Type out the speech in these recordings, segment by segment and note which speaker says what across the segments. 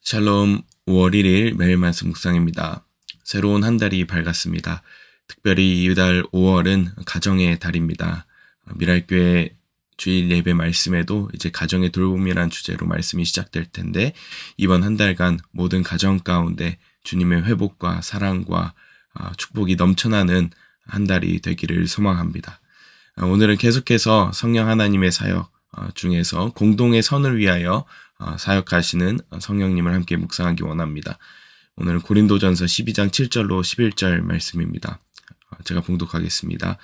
Speaker 1: 샬롬 5월 1일 매일 말씀 묵상입니다. 새로운 한 달이 밝았습니다. 특별히 이달 5월은 가정의 달입니다. 미랄교회 주일 예배 말씀에도 이제 가정의 돌봄이란 주제로 말씀이 시작될 텐데 이번 한 달간 모든 가정 가운데 주님의 회복과 사랑과 축복이 넘쳐나는 한 달이 되기를 소망합니다. 오늘은 계속해서 성령 하나님의 사역 중에서 공동의 선을 위하여 사역하시는 성령님을 함께 묵상하기 원합니다. 오늘은 고린도전서 12장 7절로 11절 말씀입니다. 제가 봉독하겠습니다.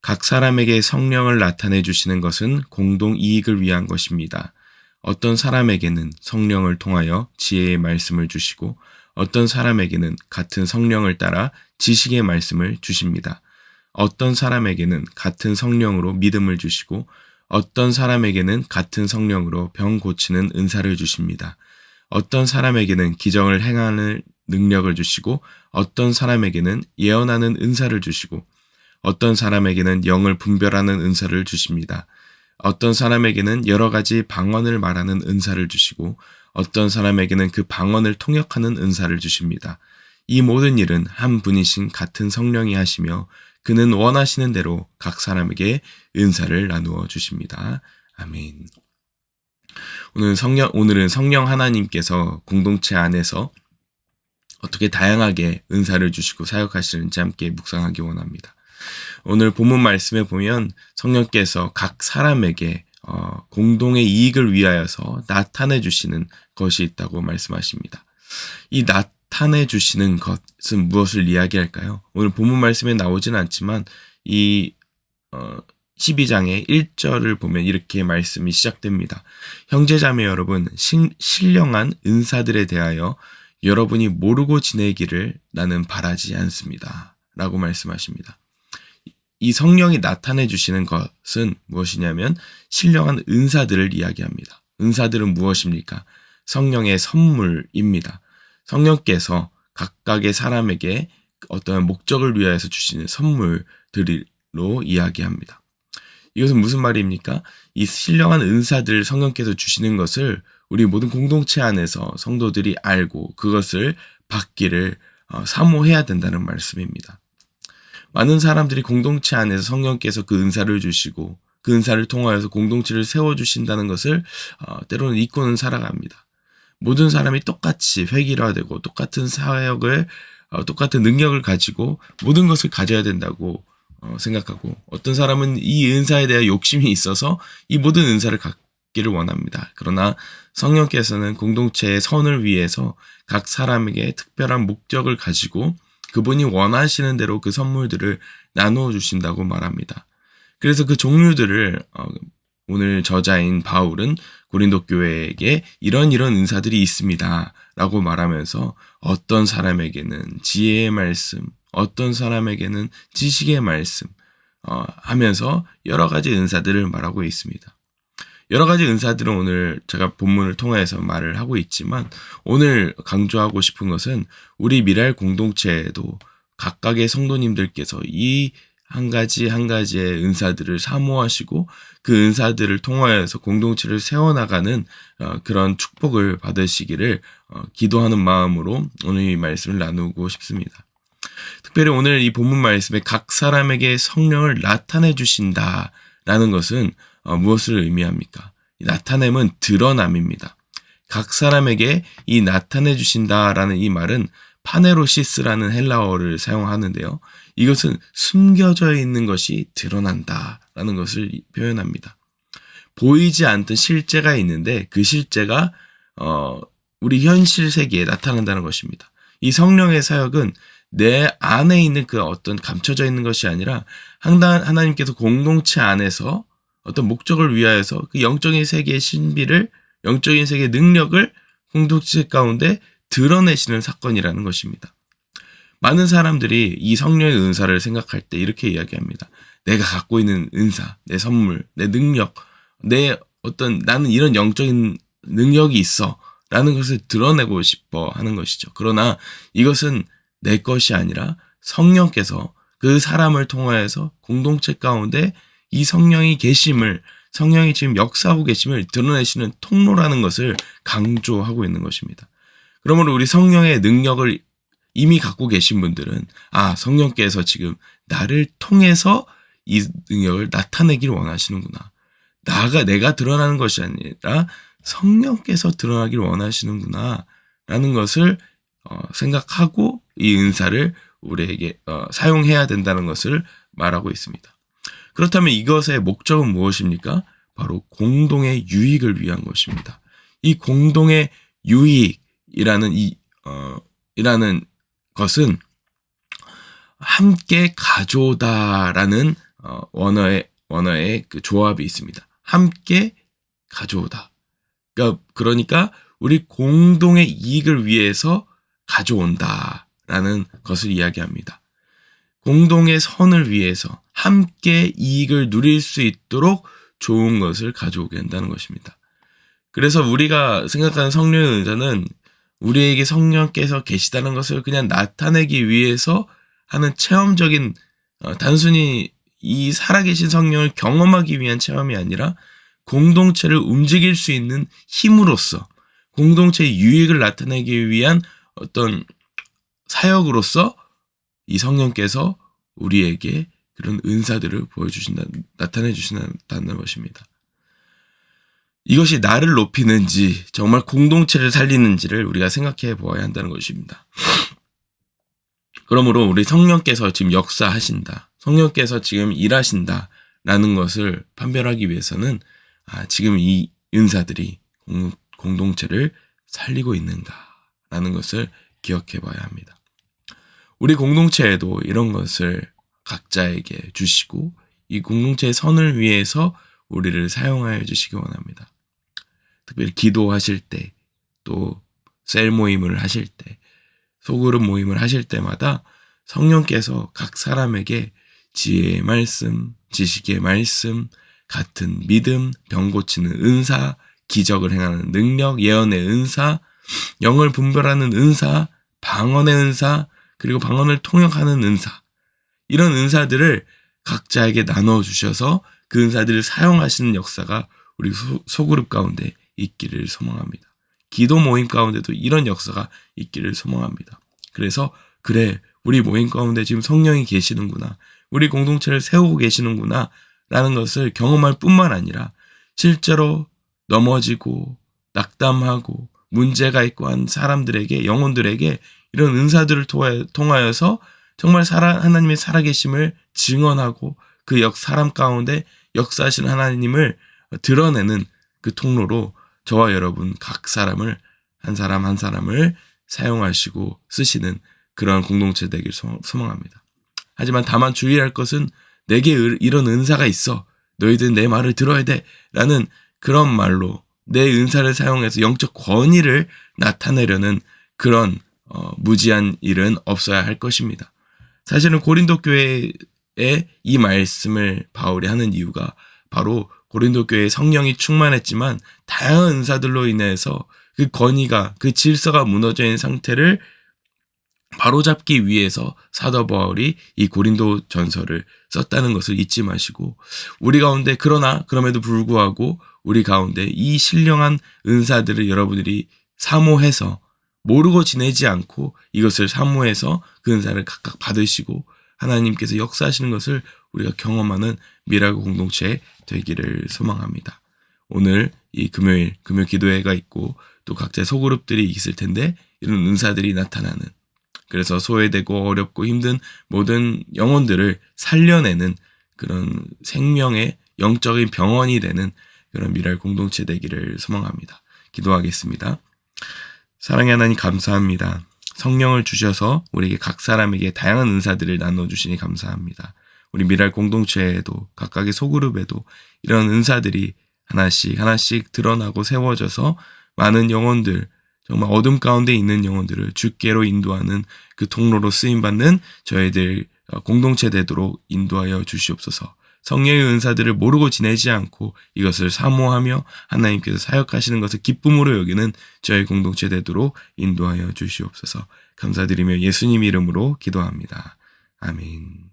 Speaker 1: 각 사람에게 성령을 나타내 주시는 것은 공동 이익을 위한 것입니다. 어떤 사람에게는 성령을 통하여 지혜의 말씀을 주시고 어떤 사람에게는 같은 성령을 따라 지식의 말씀을 주십니다. 어떤 사람에게는 같은 성령으로 믿음을 주시고 어떤 사람에게는 같은 성령으로 병 고치는 은사를 주십니다. 어떤 사람에게는 기적을 행하는 능력을 주시고 어떤 사람에게는 예언하는 은사를 주시고 어떤 사람에게는 영을 분별하는 은사를 주십니다. 어떤 사람에게는 여러 가지 방언을 말하는 은사를 주시고 어떤 사람에게는 그 방언을 통역하는 은사를 주십니다. 이 모든 일은 한 분이신 같은 성령이 하시며 그는 원하시는 대로 각 사람에게 은사를 나누어 주십니다. 아멘. 오늘은 성령 하나님께서 공동체 안에서 어떻게 다양하게 은사를 주시고 사역하시는지 함께 묵상하기 원합니다. 오늘 본문 말씀에 보면 성령께서 각 사람에게 공동의 이익을 위하여서 나타내 주시는 것이 있다고 말씀하십니다. 이 나타내 주시는 것은 무엇을 이야기할까요? 오늘 본문 말씀에 나오진 않지만 이 12장의 1절을 보면 이렇게 말씀이 시작됩니다. 형제자매 여러분, 신령한 은사들에 대하여 여러분이 모르고 지내기를 나는 바라지 않습니다. 라고 말씀하십니다. 이 성령이 나타내 주시는 것은 무엇이냐면 신령한 은사들을 이야기합니다. 은사들은 무엇입니까? 성령의 선물입니다. 성령께서 각각의 사람에게 어떤 목적을 위하여서 주시는 선물들로 이야기합니다. 이것은 무슨 말입니까? 이 신령한 은사들 성령께서 주시는 것을 우리 모든 공동체 안에서 성도들이 알고 그것을 받기를 사모해야 된다는 말씀입니다. 많은 사람들이 공동체 안에서 성령께서 그 은사를 주시고 그 은사를 통하여서 공동체를 세워주신다는 것을 때로는 잊고는 살아갑니다. 모든 사람이 똑같이 획일화되고 똑같은 사역을 똑같은 능력을 가지고 모든 것을 가져야 된다고 생각하고 어떤 사람은 이 은사에 대한 욕심이 있어서 이 모든 은사를 갖기를 원합니다. 그러나 성령께서는 공동체의 선을 위해서 각 사람에게 특별한 목적을 가지고 그분이 원하시는 대로 그 선물들을 나누어 주신다고 말합니다. 그래서 그 종류들을 오늘 저자인 바울은 고린도 교회에게 이런 은사들이 있습니다. 라고 말하면서 어떤 사람에게는 지혜의 말씀, 어떤 사람에게는 지식의 말씀 하면서 여러 가지 은사들을 말하고 있습니다. 여러 가지 은사들은 오늘 제가 본문을 통해서 말을 하고 있지만 오늘 강조하고 싶은 것은 우리 미랄 공동체에도 각각의 성도님들께서 이 한 가지의 은사들을 사모하시고 그 은사들을 통하여서 공동체를 세워나가는 그런 축복을 받으시기를 기도하는 마음으로 오늘 이 말씀을 나누고 싶습니다. 특별히 오늘 이 본문 말씀에 각 사람에게 성령을 나타내 주신다라는 것은 무엇을 의미합니까? 나타냄은 드러남입니다. 각 사람에게 이 나타내 주신다라는 이 말은 파네로시스라는 헬라어를 사용하는데요. 이것은 숨겨져 있는 것이 드러난다라는 것을 표현합니다. 보이지 않던 실제가 있는데 그 실제가 우리 현실 세계에 나타난다는 것입니다. 이 성령의 사역은 내 안에 있는 그 어떤 감춰져 있는 것이 아니라 하나님께서 공동체 안에서 어떤 목적을 위하여서 그 영적인 세계의 신비를, 영적인 세계의 능력을 공동체 가운데 드러내시는 사건이라는 것입니다. 많은 사람들이 이 성령의 은사를 생각할 때 이렇게 이야기합니다. 내가 갖고 있는 은사, 내 선물, 내 능력, 나는 이런 영적인 능력이 있어 라는 것을 드러내고 싶어 하는 것이죠. 그러나 이것은 내 것이 아니라 성령께서 그 사람을 통하여서 공동체 가운데 이 성령이 지금 역사하고 계심을 드러내시는 통로라는 것을 강조하고 있는 것입니다. 그러므로 우리 성령의 능력을 이미 갖고 계신 분들은 성령께서 지금 나를 통해서 이 능력을 나타내기를 원하시는구나. 내가 드러나는 것이 아니라 성령께서 드러나기를 원하시는구나 라는 것을 생각하고 이 은사를 우리에게 사용해야 된다는 것을 말하고 있습니다. 그렇다면 이것의 목적은 무엇입니까? 바로 공동의 유익을 위한 것입니다. 이 공동의 유익이라는 이라는 것은 함께 가져오다라는 원어의 그 조합이 있습니다. 함께 가져오다. 그러니까 우리 공동의 이익을 위해서 가져온다라는 것을 이야기합니다. 공동의 선을 위해서 함께 이익을 누릴 수 있도록 좋은 것을 가져오게 한다는 것입니다. 그래서 우리가 생각하는 성령의 은사는 우리에게 성령께서 계시다는 것을 그냥 나타내기 위해서 하는 체험적인 단순히 이 살아계신 성령을 경험하기 위한 체험이 아니라 공동체를 움직일 수 있는 힘으로써 공동체의 유익을 나타내기 위한 어떤 사역으로서 이 성령께서 우리에게 그런 은사들을 나타내 주신다는 것입니다. 이것이 나를 높이는지 정말 공동체를 살리는지를 우리가 생각해 보아야 한다는 것입니다. 그러므로 우리 성령께서 지금 역사하신다, 성령께서 지금 일하신다라는 것을 판별하기 위해서는 지금 이 은사들이 공동체를 살리고 있는가라는 것을 기억해 봐야 합니다. 우리 공동체에도 이런 것을 각자에게 주시고 이 공동체의 선을 위해서 우리를 사용하여 주시기 원합니다. 특별히 기도하실 때, 또 셀 모임을 하실 때, 소그룹 모임을 하실 때마다 성령께서 각 사람에게 지혜의 말씀, 지식의 말씀, 같은 믿음, 병 고치는 은사, 기적을 행하는 능력, 예언의 은사, 영을 분별하는 은사, 방언의 은사, 그리고 방언을 통역하는 은사, 이런 은사들을 각자에게 나눠주셔서 그 은사들을 사용하시는 역사가 우리 소그룹 가운데 있기를 소망합니다. 기도 모임 가운데도 이런 역사가 있기를 소망합니다. 그래서 우리 모임 가운데 지금 성령이 계시는구나, 우리 공동체를 세우고 계시는구나 라는 것을 경험할 뿐만 아니라 실제로 넘어지고 낙담하고 문제가 있고 한 사람들에게, 영혼들에게 이런 은사들을 통하여서 정말 하나님의 살아계심을 증언하고 그 사람 가운데 역사하신 하나님을 드러내는 그 통로로 저와 여러분 각 사람을 한 사람 한 사람을 사용하시고 쓰시는 그런 공동체 되길 소망합니다. 하지만 다만 주의할 것은 내게 이런 은사가 있어, 너희들은 내 말을 들어야 돼 라는 그런 말로 내 은사를 사용해서 영적 권위를 나타내려는 그런 무지한 일은 없어야 할 것입니다. 사실은 고린도 교회에 이 말씀을 바울이 하는 이유가 바로 고린도 교회에 성령이 충만했지만 다양한 은사들로 인해서 그 권위가, 그 질서가 무너져 있는 상태를 바로잡기 위해서 사도 바울이 이 고린도 전서를 썼다는 것을 잊지 마시고, 우리 가운데 그럼에도 불구하고 우리 가운데 이 신령한 은사들을 여러분들이 사모해서 모르고 지내지 않고 이것을 사모해서 그 은사를 각각 받으시고 하나님께서 역사하시는 것을 우리가 경험하는 미라클 공동체 되기를 소망합니다. 오늘 이 금요 기도회가 있고 또 각자의 소그룹들이 있을 텐데 이런 은사들이 나타나는, 그래서 소외되고 어렵고 힘든 모든 영혼들을 살려내는 그런 생명의 영적인 병원이 되는 그런 미랄 공동체 되기를 소망합니다. 기도하겠습니다. 사랑의 하나님, 감사합니다. 성령을 주셔서 우리에게 각 사람에게 다양한 은사들을 나눠주시니 감사합니다. 우리 미랄 공동체에도 각각의 소그룹에도 이런 은사들이 하나씩 드러나고 세워져서 많은 영혼들, 정말 어둠 가운데 있는 영혼들을 주께로 인도하는 그 통로로 쓰임받는 저희들 공동체 되도록 인도하여 주시옵소서. 성령의 은사들을 모르고 지내지 않고 이것을 사모하며 하나님께서 사역하시는 것을 기쁨으로 여기는 저희 공동체 되도록 인도하여 주시옵소서. 감사드리며 예수님 이름으로 기도합니다. 아멘.